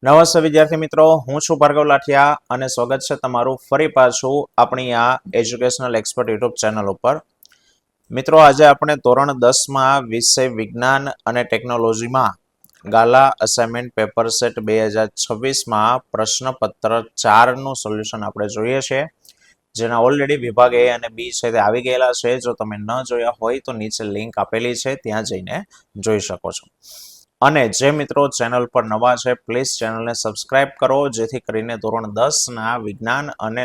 નમસ્તે વિદ્યાર્થી મિત્રો, હું છું ભાર્ગવ લાઠિયા અને સ્વાગત છે તમારું ફરી પાછું આપણી આ એજ્યુકેશનલ એક્સપર્ટ યુટ્યુબ ચેનલ ઉપર. મિત્રો, આજે આપણે ધોરણ 10માં વિષય વિજ્ઞાન અને ટેકનોલોજીમાં ગાલા અસાઇનમેન્ટ પેપર સેટ 2026માં પ્રશ્નપત્ર 4નું સોલ્યુશન આપણે જોઈએ છીએ, જેના ઓલરેડી વિભાગ એ અને બી છે તે આવી ગયેલા છે. જો તમે ન જોયા હોય તો નીચે લિંક આપેલી છે, ત્યાં જઈને જોઈ શકો છો. અને જે મિત્રો ચેનલ પર નવા છે, પ્લીઝ ચેનલને સબસ્ક્રાઇબ કરો, જેથી કરીને ધોરણ 10ના વિજ્ઞાન અને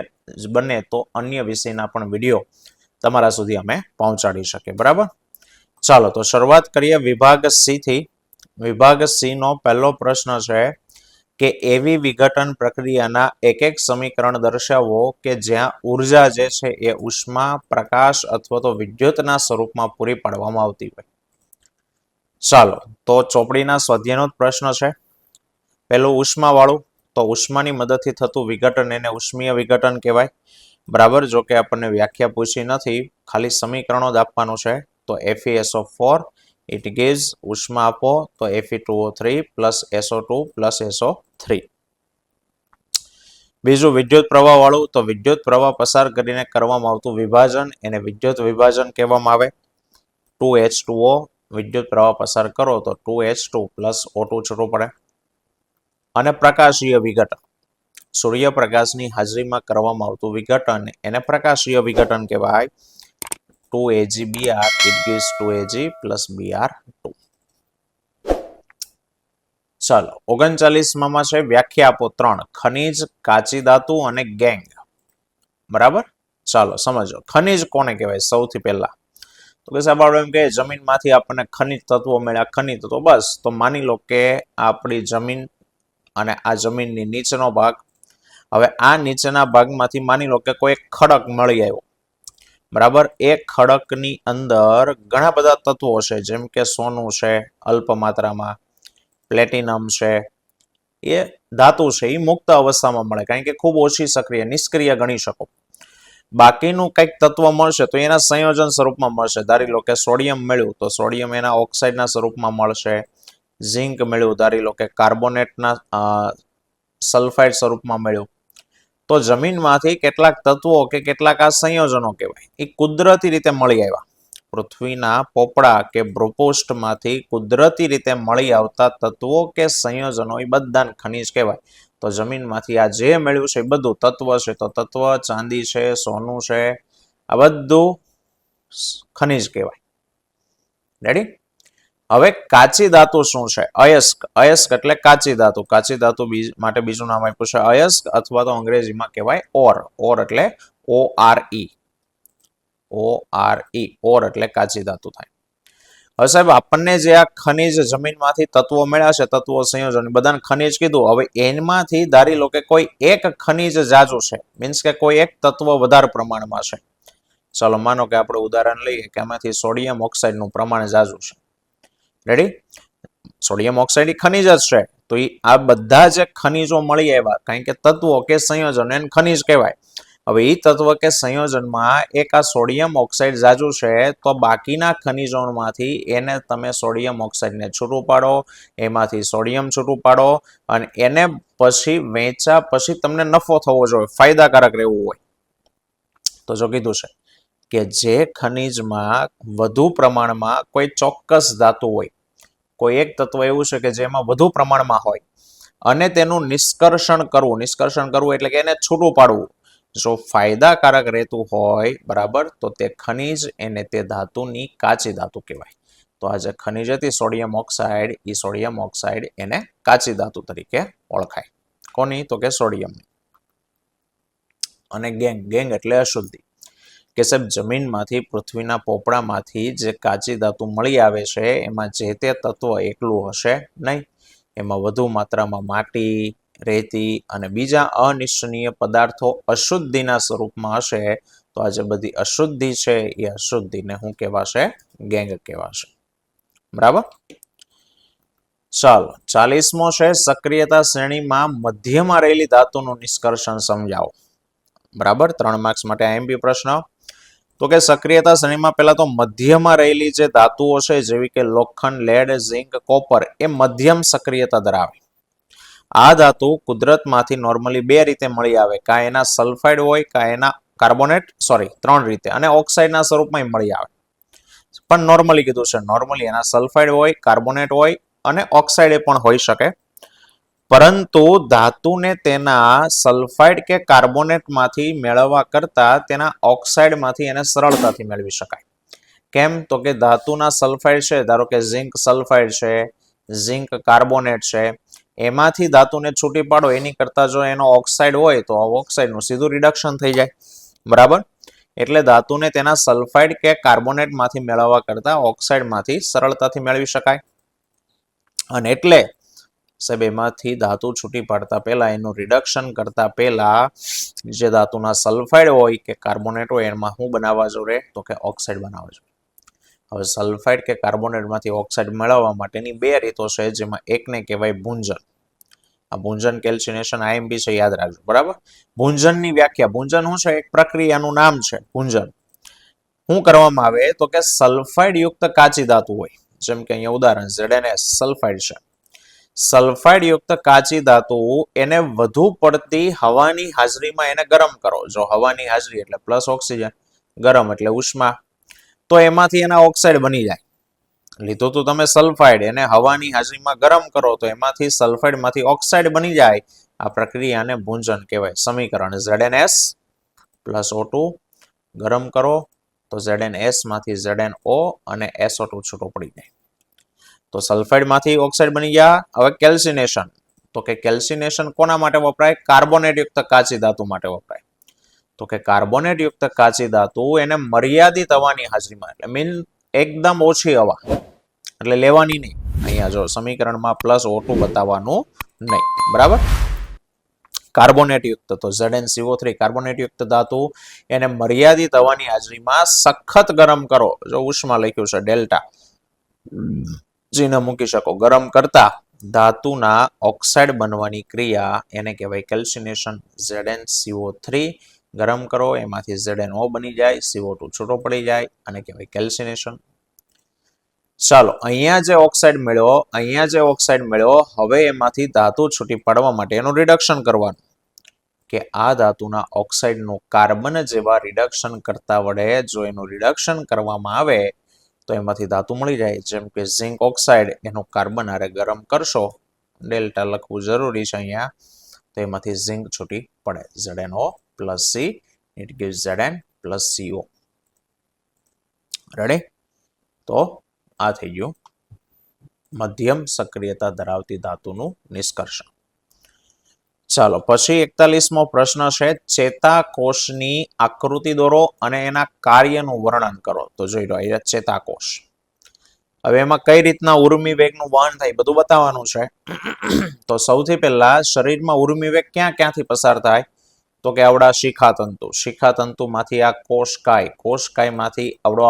બને તો અન્ય વિષયના પણ વિડીયો તમારા સુધી અમે પહોંચાડી શકીએ. બરાબર, ચાલો તો શરૂઆત કરીએ વિભાગ સી થી. વિભાગ સી નો પહેલો પ્રશ્ન છે કે એવી વિઘટન પ્રક્રિયાના એક સમીકરણ દર્શાવો કે જ્યાં ઉર્જા જે છે એ ઉષ્મા, પ્રકાશ અથવા તો વિદ્યુતના સ્વરૂપમાં પૂરી પાડવામાં આવતી હોય. ચાલો તો ચોપડીના સ્વાધ્યાયનો જ પ્રશ્ન છે. પહેલું ઉષ્મા વાળું, તો ઉષ્માની મદદથી થતું વિઘટન એને ઉષ્મીય વિઘટન કહેવાય. બરાબર, જો કે આપણને વ્યાખ્યા પૂછી નથી, ખાલી સમીકરણો જ આપવાનું છે. તો FeSO4 ઇટ gives ઉષ્મા આપો તો Fe2O3 plus SO2 plus SO3. બીજું વિદ્યુત પ્રવાહ વાળું, તો વિદ્યુત પ્રવાહ પસાર કરીને કરવામાં આવતું વિભાજન એને વિદ્યુત વિભાજન કહેવામાં આવે. 2H2O વિદ્યુત પ્રવાહ પસાર કરો તો 2H2 પ્લસ O2 છૂટું પડે. અને પ્રકાશીય વિઘટન, સૂર્યપ્રકાશની હાજરીમાં કરવામાં આવતું વિઘટન એને પ્રકાશીય વિઘટન કહેવાય. 2AgBr it gives 2Ag plus Br2. ચાલો 39માં છે વ્યાખ્યા આપો 3. ખનિજ, કાચી ધાતુ અને ગેંગ. બરાબર, ચાલો સમજો ખનિજ કોને કહેવાય. સૌથી પહેલા તો કે સાહેબ એમ કે જમીનમાંથી આપણને ખનિજ તત્વો મળ્યા. ખનિજ તત્વો બસ, તો માની લો કે આપણી જમીન અને આ જમીનની નીચેનો ભાગ. હવે આ નીચેના ભાગમાંથી માની લો કે કોઈ ખડક મળી આવ્યો. બરાબર, એ ખડકની અંદર ઘણા બધા તત્વો છે, જેમ કે સોનું છે અલ્પ માત્રામાં, પ્લેટિનમ છે, એ ધાતુ છે, એ મુક્ત અવસ્થામાં મળે, કારણ કે ખૂબ ઓછી સક્રિય, નિષ્ક્રિય ગણી શકો. બાકીનું કંઈક તત્વ મળશે તો એના સંયોજન સ્વરૂપમાં મળશે. ધારી લો કે સોડિયમ મળ્યું તો સોડિયમ એના ઓક્સાઇડના સ્વરૂપમાં મળશે. ઝિંક મળ્યું, ધારી લો કે કાર્બોનેટના સલ્ફાઇડ સ્વરૂપમાં મળ્યું. તો જમીનમાંથી કેટલાક તત્વો કે કેટલાક આ સંયોજનો કહેવાય, એ કુદરતી રીતે મળી આવ્યા. પૃથ્વીના પોપડા કે ભૂપૃષ્ઠમાંથી કુદરતી રીતે મળી આવતા તત્વો કે સંયોજનો એ બધા ખનિજ કહેવાય. તો જમીનમાંથી આ જે મળ્યું છે એ બધું તત્વ છે. તો તત્વ ચાંદી છે, સોનું છે, આ બધું ખનિજ કહેવાય. રેડી? હવે કાચી ધાતુ શું છે? અયસ્ક. અયસ્ક એટલે કાચી ધાતુ. કાચી ધાતુ માટે બીજું નામ આપ્યું છે અયસ્ક, અથવા તો અંગ્રેજીમાં કહેવાય ઓર. ઓર એટલે ORE. ઓર એટલે કાચી ધાતુ થાય. હવે સાહેબ આપણને જે આ ખનિજ જમીનમાંથી તત્વો મળ્યા છે, તત્વો સંયોજન બધાને ખનિજ કીધું. હવે એમાંથી ધારી લો કે કોઈ એક ખનિજ જાજુ છે, મીન્સ કે કોઈ એક તત્વ વધારે પ્રમાણમાં છે. ચાલો માનો કે આપણે ઉદાહરણ લઈએ કે આમાંથી સોડિયમ ઓક્સાઇડનું પ્રમાણ જાજુ છે. રેડી? સોડિયમ ઓક્સાઇડ ખનિજ જ છે. તો આ બધા જે ખનિજો મળી આવ્યા, કારણ કે તત્વો કે સંયોજન એને ખનિજ કહેવાય. હવે એ તત્વ કે સંયોજનમાં એક આ સોડિયમ ઓક્સાઇડ જાજુ છે, તો બાકીના ખનિજોમાંથી એને તમે સોડિયમ ઓક્સાઇડને છૂટું પાડો, એમાંથી સોડિયમ છૂટું પાડો, અને એને પછી વેચા પછી તમને નફો થવો જોઈએ, ફાયદાકારક રહેવું હોય. તો જો કીધું છે કે જે ખનિજમાં વધુ પ્રમાણમાં કોઈ ચોક્કસ ધાતુ હોય, કોઈ એક તત્વ એવું છે કે જેમાં વધુ પ્રમાણમાં હોય, અને તેનું નિષ્કર્ષણ કરવું એટલે કે એને છૂટું પાડવું જો ફાયદાકારક રહેતું હોય, બરાબર, તો તે ખનિજ એને તે ધાતુની કાચી ધાતુ કહેવાય. તો આ જે ખનિજ હતી સોડિયમ ઓક્સાઇડ, એ સોડિયમ ઓક્સાઇડ એને કાચી ધાતુ તરીકે ઓળખાય. કોની? તો કે સોડિયમની. અને ગેંગ એટલે અશુદ્ધિ, કે સાહેબ જમીનમાંથી પૃથ્વીના પોપડામાંથી જે કાચી ધાતુ મળી આવે છે, એમાં જે તે તત્વ એકલું હશે નહીં. એમાં વધુ માત્રામાં માટી, રેતી અને બીજા અનિશ્ચનીય પદાર્થો અશુદ્ધિના સ્વરૂપમાં હશે. તો આ જે બધી અશુદ્ધિ છે એ અશુદ્ધિને શું કહેવાશે? ગેંગ કહેવાશે. બરાબર, ચાલો 40મો છે સક્રિયતા શ્રેણીમાં મધ્યમાં રહેલી ધાતુનું નિષ્કર્ષણ સમજાવો. બરાબર, 3 માર્ક્સ માટે આઈએમપી પ્રશ્ન. તો કે સક્રિયતા શ્રેણીમાં પહેલા તો મધ્યમાં રહેલી જે ધાતુઓ છે, જેવી કે લોખંડ, લેડ, ઝિંક, કોપર, એ મધ્યમ સક્રિયતા ધરાવે. આ ધાતુ કુદરતમાંથી નોર્મલી બે રીતે મળી આવે, કાં એના સલ્ફાઇડ હોય, કાં એના કાર્બોનેટ, ત્રણ રીતે, અને ઓક્સાઇડના સ્વરૂપમાં મળી આવે. પણ નોર્મલી કીધું છે, નોર્મલી એના સલ્ફાઇડ હોય, કાર્બોનેટ હોય અને ઓક્સાઇડ પણ હોઈ શકે. પરંતુ ધાતુને તેના સલ્ફાઇડ કે કાર્બોનેટમાંથી મેળવવા કરતા તેના ઓક્સાઇડમાંથી એને સરળતાથી મેળવી શકાય. કેમ? તો કે ધાતુના સલ્ફાઇડ છે, ધારો કે ઝિંક સલ્ફાઇડ છે, ઝિંક કાર્બોનેટ છે, એમાંથી ધાતુને છૂટી પાડો એની કરતા જો એનો ઓક્સાઇડ હોય તો ઓક્સાઇડનું સીધું રિડક્શન થઈ જાય. બરાબર? એટલે ધાતુને તેના સલ્ફાઇડ કે કાર્બોનેટમાંથી મેળવવા કરતા ઓક્સાઇડમાંથી સરળતાથી મેળવી શકાય. અને એટલે સાહેબ એમાંથી ધાતુ છૂટી પાડતા પહેલા એનું રિડક્શન કરતા પહેલા જે ધાતુના સલ્ફાઇડ હોય કે કાર્બોનેટ હોય એમાં શું બનાવવા જોઈએ? તો કે ઓક્સાઇડ બનાવવા જોઈએ. હવે સલ્ફાઇડ કે કાર્બોનેટમાંથી ઓક્સાઇડ મેળવવા માટેની બે રીતો છે, જેમાં એકને કહેવાય ભૂંજન. આ ભૂંજન કેલ્સિનેશન આઈએમપી છે, યાદ રાખજો. બરાબર? ભૂંજનની વ્યાખ્યા, ભૂંજન શું છે? એક પ્રક્રિયાનું નામ છે ભૂંજન. શું કરવામાં આવે? તો કે સલ્ફાઇડ યુક્ત કાચી ધાતુ હોય, જેમ કે અહીંયા ઉદાહરણ ZnS સલ્ફાઇડ છે. સલ્ફાઇડ યુક્ત કાચી ધાતુ એને વધુ પડતી હવાની હાજરીમાં એને ગરમ કરો. જો હવાની હાજરી એટલે પ્લસ ઓક્સિજન, ગરમ એટલે ઉષ્મા, તો એમાંથી એના ઓક્સાઇડ બની જાય. લીધું તો તમે સલ્ફાઇડ, એને હવાની હાજરીમાં ગરમ કરો તો એમાંથી સલ્ફાઇડમાંથી ઓક્સાઇડ બની જાય. આ પ્રક્રિયાને ભૂંજન કહેવાય. સમીકરણ ZnS + O2 ગરમ કરો તો ZnS માંથી ZnO અને SO2 છૂટો પડી જાય. તો સલ્ફાઇડમાંથી ઓક્સાઇડ બની ગયા. હવે કેલ્સિનેશન, તો કે કેલ્સિનેશન કોના માટે વપરાય? કાર્બોનેટ યુક્ત કાચી ધાતુ માટે વપરાય. તો કે કાર્બોનેટ યુક્ત કાચી ધાતુ એને મર્યાદિત હવાની હાજરીમાં, એટલે મીન એકદમ ઓછી હવા, એટલે લેવાની નહીં. અહીંયા જો સમીકરણમાં +O2 બતાવવાનું નહીં. બરાબર? કાર્બોનેટ યુક્ત તો ZnCO3 કાર્બોનેટ યુક્ત ધાતુ એને મર્યાદિત હવાની હાજરીમાં સખત ગરમ કરો. જો ઉષ્મા લખ્યું છે ડેલ્ટા, જીને મૂકી શકો. ગરમ કરતા ધાતુના ઓક્સાઇડ બનવાની ક્રિયા એને કહેવાય કેલ્સિનેશન. ZnCO3 ગરમ કરો, એમાંથી ZnO બની જાય, CO2 છૂટો પડી જાય, અને કહેવાય કેલ્સિનેશન. ચાલો, અહીંયા જે ઓક્સાઇડ મળ્યો, હવે એમાંથી ધાતુ છૂટી પાડવા માટે એનું રિડક્શન કરવાનું. કે આ ધાતુના ઓક્સાઇડનું કાર્બન જેવા રિડક્શન કરતા વડે જો એનું રિડક્શન કરવામાં આવે તો એમાંથી ધાતુ મળી જાય. જેમ કે ઝિંક ઓક્સાઇડ, એનું કાર્બન હારે ગરમ કરશો, ડેલ્ટા લખવું જરૂરી છે અહીંયા, તો એમાંથી ઝિંક છૂટી પડે. ZnO + C, it gives Zn + CO. Ready? તો આ થઈ ગયું મધ્યમ સક્રિયતા ધરાવતી ધાતુનું નિષ્કર્ષણ. ચાલો, પછી 41મો પ્રશ્ન છે, ચેતાકોષની આકૃતિ દોરો અને એના કાર્યનું વર્ણન કરો. તો જોઈ લો, અહીંયા ચેતાકોષ. હવે એમાં કઈ રીતના ઉર્મિ વેગનું વહન થાય બધું બતાવવાનું છે. તો સૌથી પહેલા શરીરમાં ઉર્મિ વેગ ક્યાંથી પસાર થાય? તો કે આવડા શિખાતંતુમાંથી આ કોષકાયમાંથી આવડો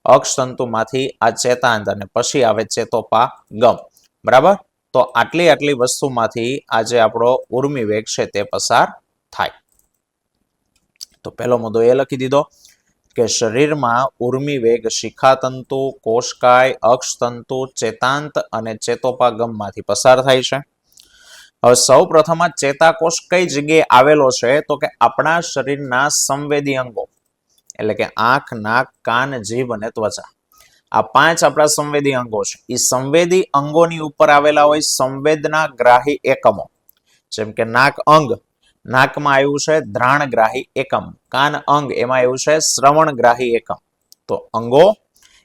અક્ષતંતુમાંથી આ ચેતાંત, અને પછી આવે ચેતોપાગમ. બરાબર? તો આટલી વસ્તુમાંથી આ જે આપણો ઉર્મિ વેગ છે તે પસાર થાય. તો પહેલો મુદ્દો એ લખી દીધો કે શરીરમાં ઉર્મિ વેગ શિખાતંતુ, કોષકાય, અક્ષતંતુ, ચેતાંત અને ચેતોપાગમમાંથી પસાર થાય છે. હવે સૌ પ્રથમ આ ચેતાકોષ કઈ જગ્યાએ આવેલો છે? તો કે આપણા શરીરના સંવેદી અંગો, એટલે કે આંખ, નાક, કાન, જીભ અને ત્વચા, આ 5 આપણા સંવેદી અંગો છે. એ સંવેદી અંગોની ઉપર આવેલા હોય સંવેદના ગ્રાહી એકમો. જેમ કે નાક અંગ, નાકમાં આવ્યું છે ધ્રાણગ્રાહી એકમ. કાન અંગ, એમાં આવ્યું છે શ્રવણગ્રાહી એકમ. તો અંગો,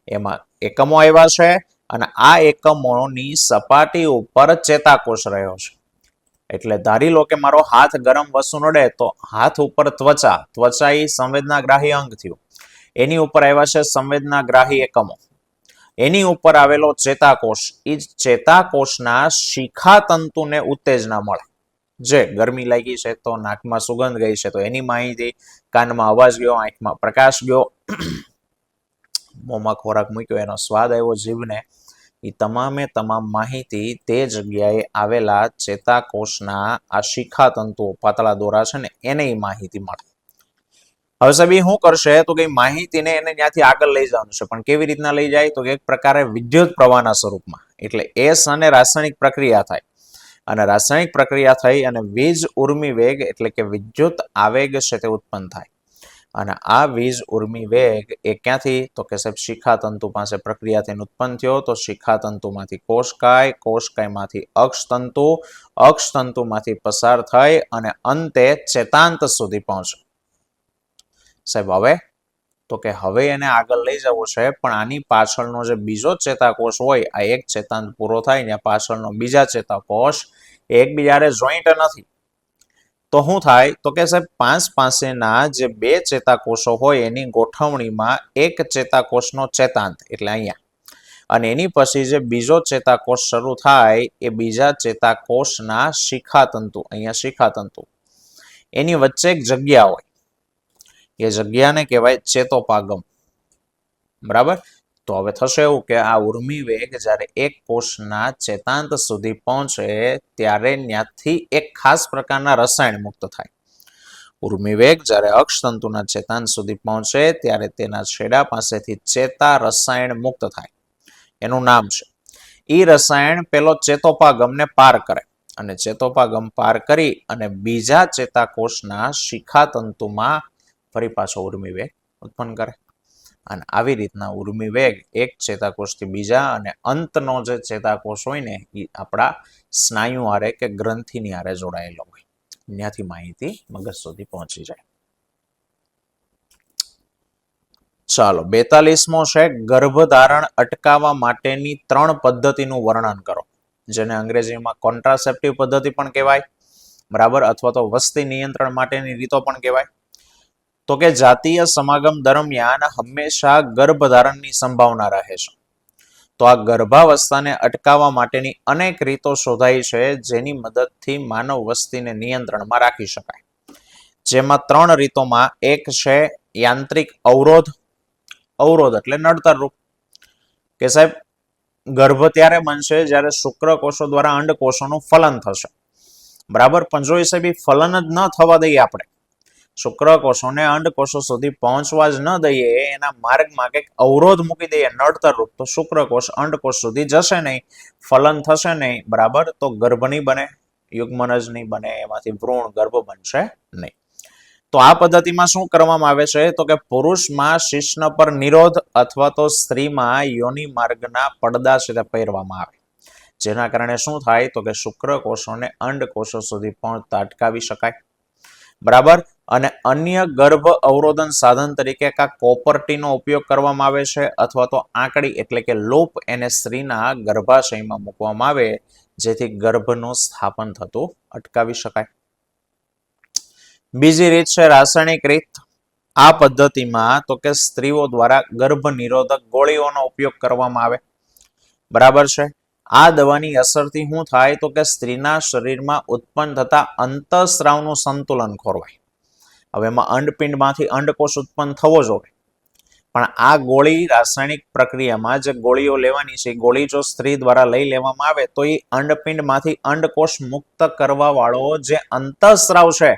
એમાં એકમો આવ્યા છે, અને આ એકમોની સપાટી ઉપર ચેતાકોષ રહ્યો છે. એટલે ધારી લો કે મારો હાથ ગરમ વસ્તુ નડે તો હાથ ઉપર ત્વચા એ સંવેદનાગ્રાહી અંગ થયું. એની ઉપર આવ્યા છે સંવેદનાગ્રાહી એકમો. એની ઉપર આવેલો ચેતાકોષ, એ ચેતાકોષના શિખાતંતુને ઉત્તેજના મળે. જે ગરમી લાગી છે તો નાકમાં સુગંધ ગઈ છે તો એની માહિતી, કાનમાં અવાજ ગયો, આંખમાં પ્રકાશ ગયો, મોંમાં ખોરાક મૂક્યો, એનો સ્વાદ આવ્યો જીભને, એ તમામ માહિતી તે જગ્યાએ આવેલા ચેતાકોષના આ શિખાતંતુઓ, પાતળા દોરા છે ને, એને માહિતી મળે. હવે સાહેબ એ શું કરશે? તો કે માહિતીને એને ત્યાંથી આગળ લઈ જવાનું છે. પણ કેવી રીતના લઈ જાય? તો એક પ્રકારે વિદ્યુત પ્રવાહના સ્વરૂપમાં. એટલે S અને રાસાયણિક પ્રક્રિયા થાય. અને રાસાયણિક પ્રક્રિયા થઈ અને વીજ ઉર્મી વેગ એટલે કે વિદ્યુત આવેગ છે તે ઉત્પન્ન થાય. અને આ વીજ ઉર્મી વેગ એ ક્યાંથી? તો કે સાહેબ શિખાતંતુ પાસે પ્રક્રિયાથી ઉત્પન્ન થયો. તો શિખાતંતુમાંથી કોષકાય, કોષકાયમાંથી અક્ષતંતુ, અક્ષતંતુમાંથી પસાર થઈ અને અંતે ચેતાંત સુધી પહોંચે. સાહેબ હવે તો કે હવે એને આગળ લઈ જવું છે, પણ આની પાછળનો જે બીજો ચેતાકોષ હોય, આ એક ચેતાંત પૂરો થાય ને પાછળનો બીજા ચેતાકોષ એકબીજાને જોઈન્ટ નથી. તો શું થાય? તો કે સાહેબ પાસેના જે બે ચેતાકોષો હોય એની ગોઠવણીમાં એક ચેતાકોષનો ચેતાંત એટલે અહીંયા, અને એની પછી જે બીજો ચેતાકોષ શરૂ થાય એ બીજા ચેતાકોષના શિખાતંતુ, અહીંયા શિખાતંતુ, એની વચ્ચે એક જગ્યા હોય, એ જગ્યાને કહેવાય ચેતોપાગમ. બરાબર? તો હવે થશે એવું કે આ ઉર્મી વેગ જ્યારે એક કોષના ચેતાંત સુધી પહોંચે ત્યારે ત્યાંથી એક ખાસ પ્રકારના રસાયણ મુક્ત થાય. ઉર્મી વેગ જ્યારે અક્ષતંતુના ચેતાંત સુધી પહોંચે ત્યારે તેના છેડા પાસેથી ચેતા રસાયણ મુક્ત થાય. એનું નામ છે. એ રસાયણ પેલો ચેતોપાગમને પાર કરે અને ચેતોપાગમ પાર કરી અને બીજા ચેતાકોષના શિખાતંતુમાં ફરી પાછો ઉર્મી વેગ ઉત્પન્ન કરે. અને આવી રીતના ઉર્મી વેગ એક ચેતાકોષથી બીજા અને અંતનો જે ચેતાકોષ હોય ને એ આપણા સ્નાયુ હારે કે ગ્રંથિની હારે જોડાયેલો હોય, ત્યાંથી માહિતી મગજ સુધી પહોંચી જાય. ચાલો 42મો છે ગર્ભધારણ અટકાવવા માટેની 3 પદ્ધતિનું વર્ણન કરો, જેને અંગ્રેજીમાં કોન્ટ્રાસેપ્ટિવ પદ્ધતિ પણ કહેવાય. બરાબર? અથવા તો વસ્તી નિયંત્રણ માટેની રીતો પણ કહેવાય. તો કે જાતીય સમાગમ દરમિયાન હંમેશા ગર્ભધારણની સંભાવના રહે છે. તો આ ગર્ભાવસ્થાને અટકાવવા માટેની અનેક રીતો શોધાઈ છે, જેની મદદથી માનવ વસ્તીને નિયંત્રણમાં રાખી શકાય. જેમાં 3 રીતોમાં એક છે યાંત્રિક અવરોધ. અવરોધ એટલે નડતર રૂપ, કે સાહેબ ગર્ભ ત્યારે બનશે જ્યારે શુક્રકોષો દ્વારા અંડકોષોનું ફલન થશે. બરાબર? પણ જો સાહેબ ફલન જ ન થવા દઈએ, આપણે શુક્રકોષોને અંડકોષો સુધી પહોંચવા જ ન દઈએ, એના માર્ગમાં કંઈક અવરોધ મૂકી દઈએ નડતર રૂપ, તો શુક્રકોષ અંડકોષ સુધી જશે નહીં, ફલન થશે નહીં. બરાબર? તો ગર્ભ નહીં બને, યુગ્મનજ નહીં બને, એમાંથી ભ્રૂણ ગર્ભ બનશે નહીં. તો આ પદ્ધતિમાં શું કરવામાં આવે છે? તો કે પુરુષમાં શિશ્ન પર નિરોધ અથવા તો સ્ત્રીમાં યોનિ માર્ગના પડદા છે તે પહેરવામાં આવે, જેના કારણે શું થાય? તો કે શુક્રકોષોને અંડકોષો સુધી પહોંચતા અટકાવી શકાય. બરાબર? અને અન્ય ગર્ભ અવરોધન સાધન તરીકે કોપરટીનો ઉપયોગ કરવામાં આવે છે, અથવા તો આંકડી એટલે કે લૂપ એને સ્ત્રીના ગર્ભાશયમાં મૂકવામાં આવે, જેથી ગર્ભનું સ્થાપન થતું અટકાવી શકાય. બીજી રીત છે રાસાયણિક રીત. આ પદ્ધતિમાં તો કે સ્ત્રીઓ દ્વારા ગર્ભ નિરોધક ગોળીઓનો ઉપયોગ કરવામાં આવે. બરાબર છે? આ દવાની અસરથી શું થાય? તો કે સ્ત્રીના શરીરમાં ઉત્પન્ન થતા અંતઃસ્રાવનું સંતુલન ખોરવાય. હવે એમાં અંડપિંડમાંથી અંડકોષ ઉત્પન્ન થવો જોઈએ, પણ આ ગોળી રાસાયણિક પ્રક્રિયામાં જે ગોળીઓ લેવાની છે, ગોળી જો સ્ત્રી દ્વારા લઈ લેવામાં આવે તો એ અંડપિંડમાંથી અંડકોષ મુક્ત કરવા વાળો જે અંતઃસ્રાવ છે,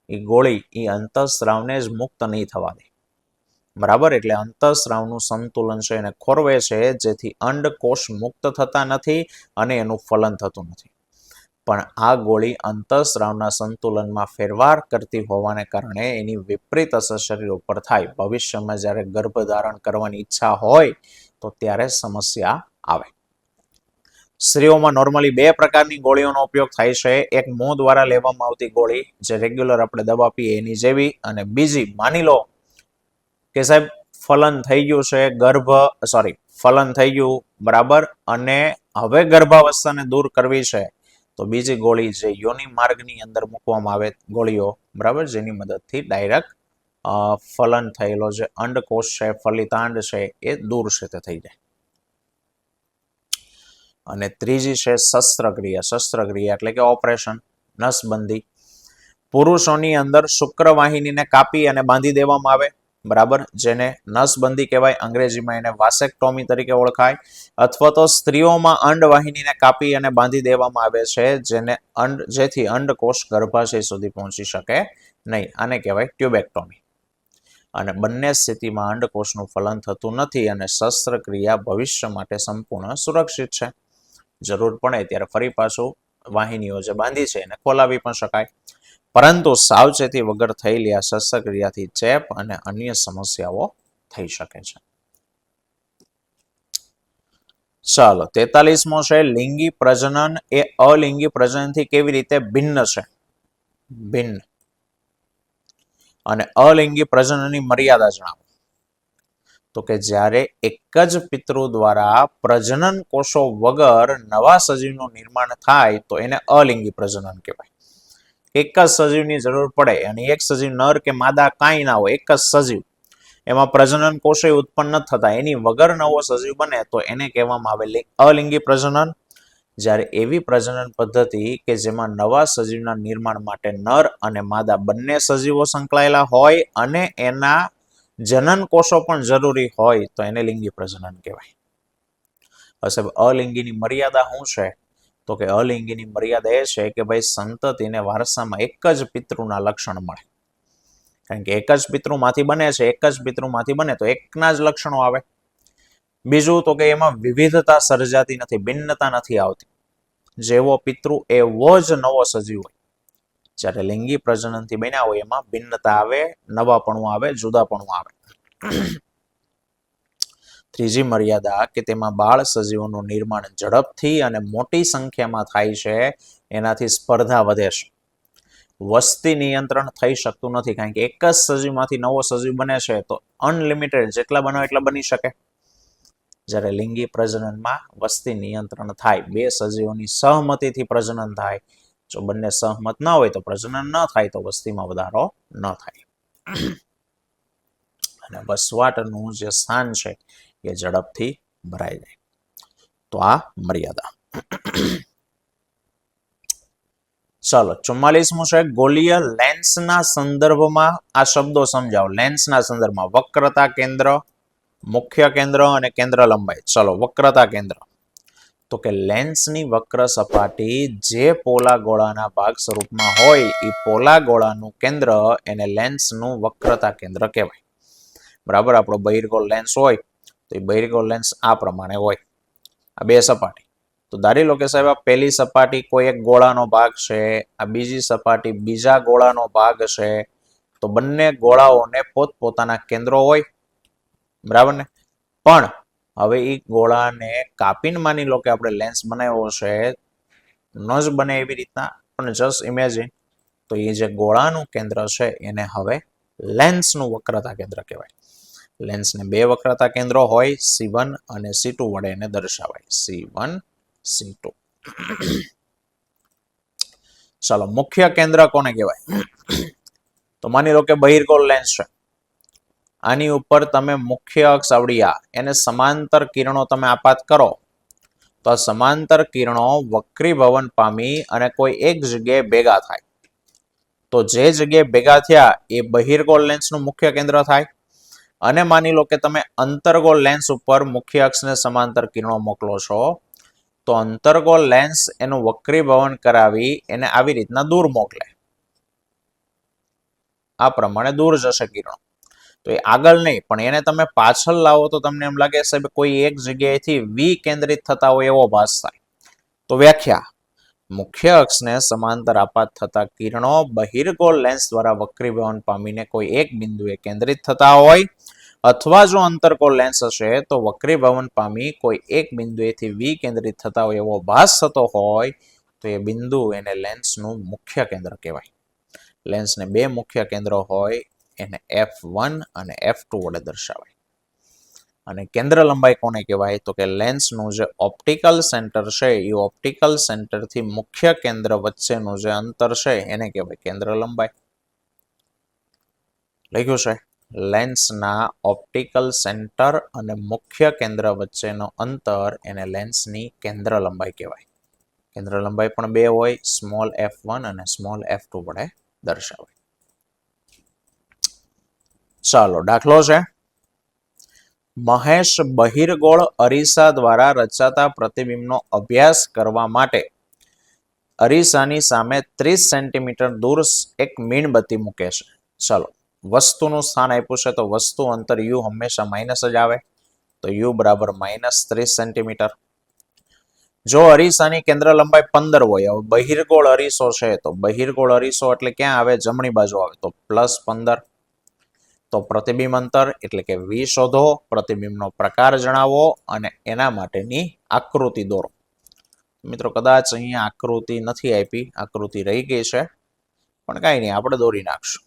એ ગોળી એ અંતઃસ્રાવને જ મુક્ત નહીં થવા દે. બરાબર? એટલે અંતઃસ્રાવનું સંતુલન છે એને ખોરવે છે, જેથી અંડકોષ મુક્ત થતા નથી અને એનું ફલન થતું નથી. પણ આ ગોળી અંતઃસ્રાવના સંતુલનમાં ફેરફાર કરતી હોવાને કારણે એની વિપરીત અસર શરીર ઉપર થાય. ભવિષ્યમાં જ્યારે ગર્ભધારણ કરવાની ઈચ્છા હોય તો ત્યારે સમસ્યા આવે. સ્ત્રીઓમાં નોર્મલી 2 પ્રકારની ગોળીઓનો ઉપયોગ થાય છે. એક મોં દ્વારા લેવામાં આવતી ગોળી, જે રેગ્યુલર આપણે દવા પીએ એની જેવી, અને બીજી માની લો કે સાહેબ ફલન થઈ ગયું છે, ફલન થઈ ગયું, બરાબર, અને હવે ગર્ભાવસ્થાને દૂર કરવી છે, તો બીજી ગોળી જે યોનિ માર્ગની અંદર મૂકવામાં આવે ગોળીઓ, બરાબર, જેની મદદથી ડાયરેક્ટ ફલન થયેલો જે અંડકોષ છે, ફલિતાંડ છે, એ દૂર છે તે થઈ જાય. અને ત્રીજી છે શસ્ત્રક્રિયા. શસ્ત્રક્રિયા એટલે કે ઓપરેશન, નસબંધી. પુરુષોની અંદર શુક્રવાહિનીને કાપી અને બાંધી દેવામાં આવે. બરાબર? જેને નસબંધી કહેવાય, અંગ્રેજીમાં એને વાસેક્ટોમી તરીકે ઓળખાય. અથવા તો સ્ત્રીઓમાં અંડવાહિનીને કાપી અને બાંધી દેવામાં આવે છે, જેથી અંડકોષ ગર્ભાશય સુધી પહોંચી શકે નહીં. આને કહેવાય ટ્યુબેક્ટોમી. અને બંને સ્થિતિમાં અંડકોષનું ફલન થતું નથી અને શસ્ત્રક્રિયા ભવિષ્ય માટે સંપૂર્ણ સુરક્ષિત છે. જરૂર પડે ત્યારે ફરી પાછું વાહિનીઓ જે બાંધી છે એને ખોલાવી પણ શકાય, પરંતુ સાવચેતી વગર થયેલી આ શસ્ત્રક્રિયાથી ચેપ અને અન્ય સમસ્યાઓ થઈ શકે છે. ચાલો 43મો છે લિંગી પ્રજનન એ અલિંગી પ્રજનનથી કેવી રીતે ભિન્ન છે? ભિન્ન. અને અલિંગી પ્રજનનની મર્યાદા જણાવો. તો કે જ્યારે એક જ પિતૃ દ્વારા પ્રજનન કોષો વગર નવા સજીવનું નિર્માણ થાય તો એને અલિંગી પ્રજનન કહેવાય. એક જ સજીવની જરૂર પડે અને એક સજીવ નર કે માદા કાંઈ ના હોય, એક જ સજીવ, એમાં પ્રજનન કોષો ઉત્પન્ન ન થતા, એની વગર નવો સજીવ બને તો એને કહેવામાં આવે અલિંગી પ્રજનન. જ્યારે એવી પ્રજનન પદ્ધતિ કે જેમાં નવા સજીવના નિર્માણ માટે નર અને માદા બંને સજીવો સંકળાયેલા હોય અને એના જનન કોષો પણ જરૂરી હોય તો એને લિંગી પ્રજનન કહેવાય. હવે અલિંગીની મર્યાદા શું છે? તો કે અલિંગીની મર્યાદા એ છે કે ભાઈ સંતતિને વારસામાં એક જ પિતૃના લક્ષણ મળે. કારણ કે એક જ પિતૃમાંથી બને છે, એક જ પિતૃમાંથી બને તો એકના જ લક્ષણો આવે. બીજું તો કે એમાં વિવિધતા સર્જાતી નથી, ભિન્નતા નથી આવતી. જેવો પિતૃ એવો જ નવો સજીવ હોય. જ્યારે લિંગી પ્રજનનથી બન્યા હોય એમાં ભિન્નતા આવે, નવાપણું આવે, જુદાપણું આવે. ત્રીજી મર્યાદા કે તેમાં બાળ સજીવોનું નિર્માણ ઝડપથી અને મોટી સંખ્યામાં થાય છે, એનાથી સ્પર્ધા વધે છે. વસ્તી નિયંત્રણ થઈ શકતું નથી, કારણ કે એક જ સજીવમાંથી નવો સજીવ બને છે તો અનલિમિટેડ જેટલા બનો એટલા બની શકે. જ્યારે લિંગી પ્રજનનમાં વસ્તી નિયંત્રણ થાય, બે સજીવોની સહમતિથી પ્રજનન થાય. જો બંને સહમત ન હોય તો પ્રજનન ન થાય તો વસ્તીમાં વધારો ન થાય. અને વસવાટનું જે સ્થાન છે એ ઝડપથી ભરાઈ જાય. તો આ મર્યાદા. ચાલો 44મું છે ગોલીય લેન્સના સંદર્ભમાં આ શબ્દો સમજાવો. લેન્સના સંદર્ભમાં વક્રતા કેન્દ્ર, મુખ્ય કેન્દ્ર અને કેન્દ્ર લંબાઈ. ચલો વક્રતા કેન્દ્ર. તો કે લેન્સની વક્ર સપાટી જે પોલા ગોળાના ભાગ સ્વરૂપમાં હોય એ પોલા ગોળાનું કેન્દ્ર એને લેન્સનું વક્રતા કેન્દ્ર કહેવાય. બરાબર, આપણો બહિર્ગોળ લેન્સ હોય તો એ બહિર્ગોળ લેન્સ આ પ્રમાણે હોય. આ બે સપાટી. તો ધારી લો કે સાહેબ આ પહેલી સપાટી કોઈ એક ગોળાનો ભાગ છે, આ બીજી સપાટી બીજા ગોળાનો ભાગ છે. તો બંને ગોળાઓને પોતપોતાના કેન્દ્રો હોય, બરાબર ને? પણ હવે એ ગોળાને કાપીને માની લો કે આપણે લેન્સ બનાવ્યો છે, ન જ બને એવી રીતના, પણ જસ્ટ ઇમેજિન, તો એ જે ગોળાનું કેન્દ્ર છે એને હવે લેન્સનું વક્રતા કેન્દ્ર કહેવાય. લેન્સને બે વક્રતા કેન્દ્રો હોય, C1 અને C2 વડે એને દર્શાવાય. C1, C2. ચાલો મુખ્ય કેન્દ્ર કોને કહેવાય? તો માની લો કે બહિર્ગોળ લેન્સ છે, આની ઉપર તમે મુખ્ય અક્ષ આવડિયા એને સમાંતર કિરણો તમે આપાત કરો તો સમાંતર કિરણો વક્રીભવન પામી અને કોઈ એક જગ્યાએ ભેગા થાય. તો જે જગ્યાએ ભેગા થયા એ બહિર્ગોળ લેન્સનું મુખ્ય કેન્દ્ર થાય. અને માની લો કે તમે અંતર્ગોળ લેન્સ ઉપર મુખ્ય અક્ષને સમાંતર કિરણો મોકલો છો, તો અંતર્ગોળ લેન્સ એનું વક્રીભવન કરાવી એને આવી રીતના દૂર મોકલે. આ પ્રમાણે દૂર જશે કિરણો. તો એ આગળ નહીં, પણ એને તમે પાછળ લાવો તો તમને એમ લાગે સાહેબ કોઈ એક જગ્યાએથી વિકેન્દ્રિત થતા હોય એવો ભાસ થાય. તો વ્યાખ્યા: મુખ્ય અક્ષને સમાંતર આપાત થતા કિરણો બહિર્ગોળ લેન્સ દ્વારા વક્રીભવન પામીને કોઈ એક બિંદુએ કેન્દ્રિત થતા હોય, અથવા જો અંતર્ગોળ લેન્સ હશે તો વક્રીભવન પામી કોઈ એક બિંદુએથી વિકેન્દ્રિત થતા હોય એવો ભાસ થતો હોય તો એ બિંદુ એને લેન્સનું મુખ્ય કેન્દ્ર કહેવાય. લેન્સને બે મુખ્ય કેન્દ્રો હોય એને F1 અને F2 વડે દર્શાવાય. અને કેન્દ્ર લંબાઈ કોને કહેવાય? તો કે લેન્સનું જે ઓપ્ટિકલ સેન્ટર છે એ ઓપ્ટિકલ સેન્ટરથી મુખ્ય કેન્દ્ર વચ્ચેનું જે અંતર છે એને કહેવાય કેન્દ્ર લંબાઈ. લખ્યું છે લેન્સના ઓપ્ટિકલ સેન્ટર અને મુખ્ય કેન્દ્ર વચ્ચેનો અંતર એને લેન્સની કેન્દ્ર લંબાઈ કહેવાય. કેન્દ્ર લંબાઈ પણ બે હોય, સ્મોલ f1 અને સ્મોલ f2 વડે દર્શાવાય. ચાલો દાખલો છે, મહેશ બહિર્ગોળ અરીસા દ્વારા રચાતા પ્રતિબિંબનો અભ્યાસ કરવા માટે અરીસાની સામે 30 સેન્ટીમીટર દૂર એક મીણબત્તી મૂકે છે. ચાલો વસ્તુનું સ્થાન આપ્યું છે તો વસ્તુ અંતર u હંમેશા માઇનસ જ આવે, તો u બરાબર -30 સેન્ટીમીટર. જો અરીસાની કેન્દ્ર લંબાઈ 15 હોય, હવે બહિર્ગોળ અરીસો છે તો બહિર્ગોળ અરીસો એટલે ક્યાં આવે? જમણી બાજુ આવે તો +15. તો પ્રતિબિંબ અંતર એટલે કે V શોધો, પ્રતિબિંબનો પ્રકાર જણાવો અને એના માટેની આકૃતિ દોરો. મિત્રો કદાચ અહીંયા આકૃતિ નથી આપી, આકૃતિ રહી ગઈ છે, પણ કાંઈ નહીં, આપણે દોરી નાખશું.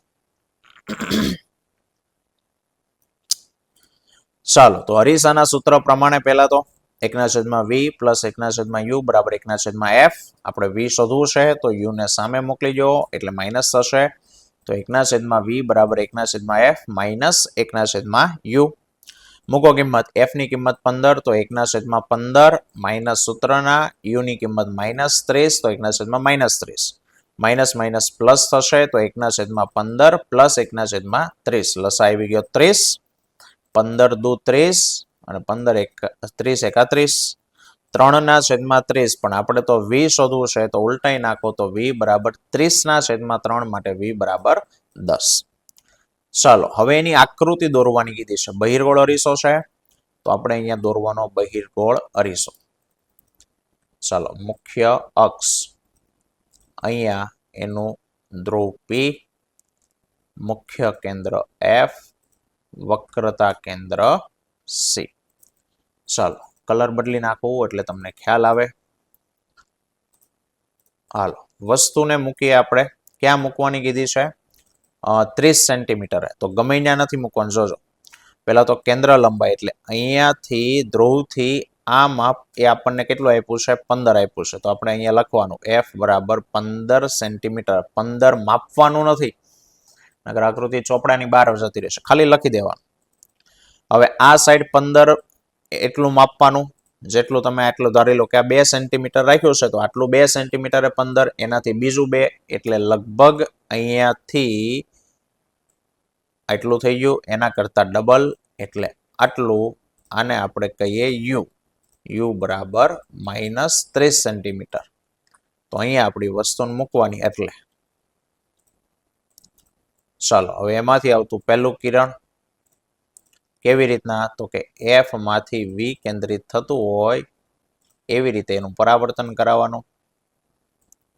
ચાલો, તો અરીસાના સૂત્ર પ્રમાણે પહેલા તો 1/v + 1/u બરાબર 1/f. આપણે v શોધવું છે તો u ને સામે મોકલી દો એટલે માઇનસ થશે. તો 1/v બરાબર 1/f માઇનસ 1/u. મૂકો કિંમત. f ની કિંમત 15 તો 1/15 માઇનસ સૂત્રના u ની કિંમત -30 તો 1/-30. માઇનસ માઇનસ પ્લસ થશે તો 1/15 પ્લસ 1/30. લસા આવી ગયો 30. 15 દુ 30 અને 15 30 31. 3/30 પણ આપણે તો v શોધવું છે તો ઉલટાઈ નાખો તો v બરાબર 30/3 માટે v બરાબર 10. ચાલો, હવે એની આકૃતિ દોરવાની કીધી છે. બહિર્ગોળ અરીસો છે તો આપણે અહીંયા દોરવાનો બહિર્ગોળ અરીસો. ચાલો, મુખ્ય અક્ષ અહીંયા એનું ધ્રુવ P, મુખ્ય કેન્દ્ર F, વક્રતા કેન્દ્ર C. ચાલો, કલર બદલી નાખવું એટલે તમને ખ્યાલ આવે. હાલો, વસ્તુને મૂકીએ આપણે. ક્યાં મૂકવાની કીધી છે? 30 સેન્ટીમીટર. તો ગમે ત્યાં નથી મૂકવાનું, જોજો. પહેલા તો કેન્દ્ર લંબાઈ એટલે અહીંયાથી ધ્રુવથી આ માપ એ આપણને કેટલું આપ્યું છે? 15 આપ્યું છે. તો આપણે અહીંયા લખવાનું f બરાબર 15 સેન્ટીમીટર. 15 માપવાનું નથી, નકર આકૃતિ ચોપડાની બહાર જતી રહેશે. ખાલી લખી દેવાનું. હવે આ સાઈડ 15 એટલું માપવાનું, જેટલું તમે આટલું ધારી લો કે આ 2 સેન્ટીમીટર રાખ્યું છે તો આટલું 2 સેન્ટીમીટરે 15, એનાથી બીજું 2 એટલે લગભગ અહીંયાથી આટલું થઈ ગયું, એના કરતા ડબલ એટલે આટલું. આને આપણે કહીએ u બરાબર -30 સેન્ટીમીટર. તો અહીંયા આપણી વસ્તુને મૂકવાની એટલે. ચાલો, હવે એમાંથી આવતું પહેલું કિરણ કેવી રીતના? તો કે f માંથી v કેન્દ્રિત થતું હોય એવી રીતે એનું પરાવર્તન કરાવવાનું.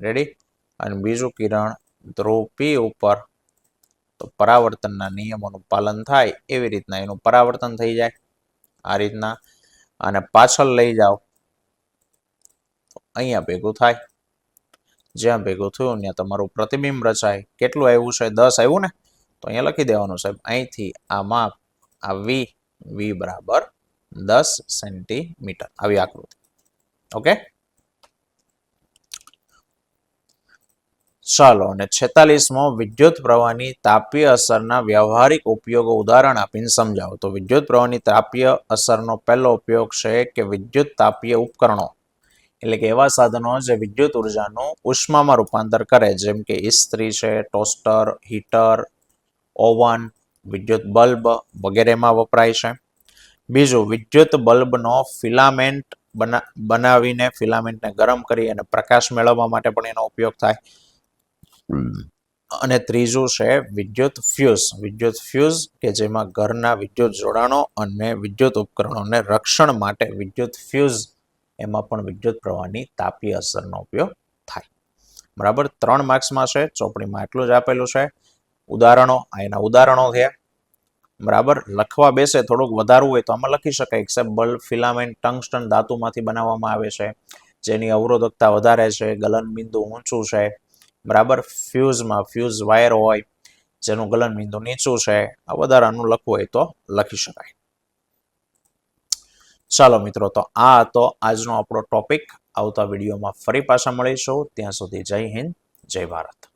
રેડી? અને બીજું કિરણ ધ્રુવ P ઉપર, તો પરાવર્તનના નિયમોનું પાલન થાય એવી રીતના એનું પરાવર્તન થઈ જાય. આ રીતના. અને પાછળ લઈ જાઓ તો અહીંયા ભેગું થાય. જ્યાં ભેગું થયું ત્યાં તમારું પ્રતિબિંબ રચાય. કેટલું આવ્યું છે? 10 આવ્યું ને? તો અહીંયા લખી દેવાનું સાહેબ, અહીંથી આ માપ, આ v બરાબર 10 સેન્ટીમીટર. આવી આકૃતિ. ઓકે, ચાલો, અને 46મો વિદ્યુત પ્રવાહની તાપીય અસરના વ્યવહારિક ઉપયોગો ઉદાહરણ આપીને સમજાવો. તો વિદ્યુત પ્રવાહની તાપીય અસરનો પહેલો ઉપયોગ છે કે વિદ્યુત તાપીય ઉપકરણો એટલે કે એવા સાધનો જે વિદ્યુત ઉર્જાનું ઉષ્મામાં રૂપાંતર કરે, જેમ કે ઇસ્ત્રી છે, ટોસ્ટર, હીટર, ઓવન, વિદ્યુત બલ્બ વગેરેમાં વપરાય છે. બીજું, વિદ્યુત બલ્બનો ફિલામેન્ટ બનાવીને ફિલામેન્ટને ગરમ કરી અને પ્રકાશ મેળવવા માટે પણ એનો ઉપયોગ થાય. અને ત્રીજું છે વિદ્યુત ફ્યુઝ. વિદ્યુત ફ્યુઝ કે જેમાં ઘરના વિદ્યુત જોડાણો અને વિદ્યુત ઉપકરણોને રક્ષણ માટે વિદ્યુત ફ્યુઝ, એમાં પણ વિદ્યુત પ્રવાહની તાપીય અસરનો ઉપયોગ થાય. બરાબર, 3 માર્ક્સમાં છે. ચોપડીમાં એટલું જ આપેલું છે. ઉદાહરણો, આ એના ઉદાહરણો થયા. બરાબર, લખવા બેસે થોડુંક વધારવું હોય તો આમાં લખી શકાય. એક્સેપ્ટ બલ્બ, ફિલામેન્ટ ટંગસ્ટન ધાતુમાંથી બનાવવામાં આવે છે, જેની અવરોધકતા વધારે છે, ગલન બિંદુ ઊંચું છે. બરાબર, ફ્યુઝમાં ફ્યુઝ વાયર હોય જેનું ગલન બિંદુ નીચું છે. આ વધારાનું લખવું હોય તો લખી શકાય. ચાલો મિત્રો, તો આ હતો આજનો આપણો ટોપિક. આવતા વિડીયોમાં ફરી પાછા મળીશું. ત્યાં સુધી જય હિન્દ, જય ભારત.